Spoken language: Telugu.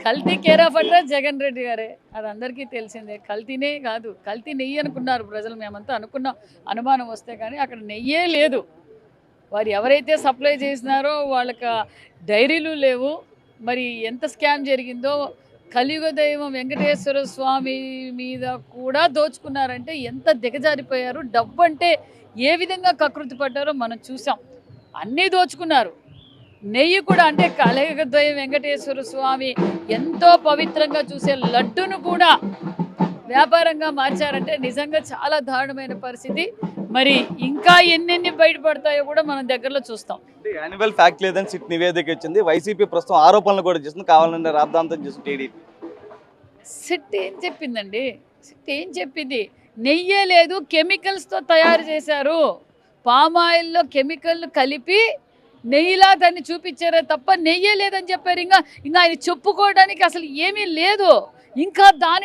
కల్తీ care of address Jagan Reddy గారే, అది అందరికీ తెలిసిందే. కల్తీనే కాదు, కల్తీ నెయ్యి అనుకున్నారు ప్రజలు, మేమంతా అనుకున్నాం అనుమానం వస్తే, కానీ అక్కడ నెయ్యే లేదు. వారు ఎవరైతే సప్లై చేసినారో వాళ్ళకి డైరీలు లేవు. మరి ఎంత స్కామ్ జరిగిందో, కలియుగ దైవం వెంకటేశ్వర స్వామి మీద కూడా దోచుకున్నారంటే ఎంత దిగజారిపోయారు. డబ్బు అంటే ఏ విధంగా కకృతి పడ్డారో మనం చూసాం. అన్నీ దోచుకున్నారు. నెయ్యి కూడా, అంటే కలియుగ దైవం వెంకటేశ్వర స్వామి ఎంతో పవిత్రంగా చూసే లడ్డును కూడా వ్యాపారంగా మార్చారంటే నిజంగా చాలా దారుణమైన పరిస్థితి. మరి ఇంకా ఎన్నెన్ని బయటపడతాయో కూడా మనం దగ్గరలో చూస్తాం. యాన్యువల్ ఫ్యాక్ట్ లేదని సిట్ నివేదిక ఇచ్చింది. వైసీపీ ప్రస్తుతం ఆరోపణలు కూడా చేస్తుంది, కావాలంటే రాద్ధాంతం చేస్తుంది టీడీపీ. సిట్ ఏం చెప్పిందండి? సిట్ ఏం చెప్పింది? నెయ్యే లేదు, కెమికల్స్తో తయారు చేశారు. పామాయిల్లో కెమికల్ కలిపి నెయ్యిలా దాన్ని చూపించారే తప్ప నెయ్యే లేదని చెప్పారు. ఇంకా ఆయన చెప్పుకోవడానికి అసలు ఏమీ లేదు. ఇంకా దాని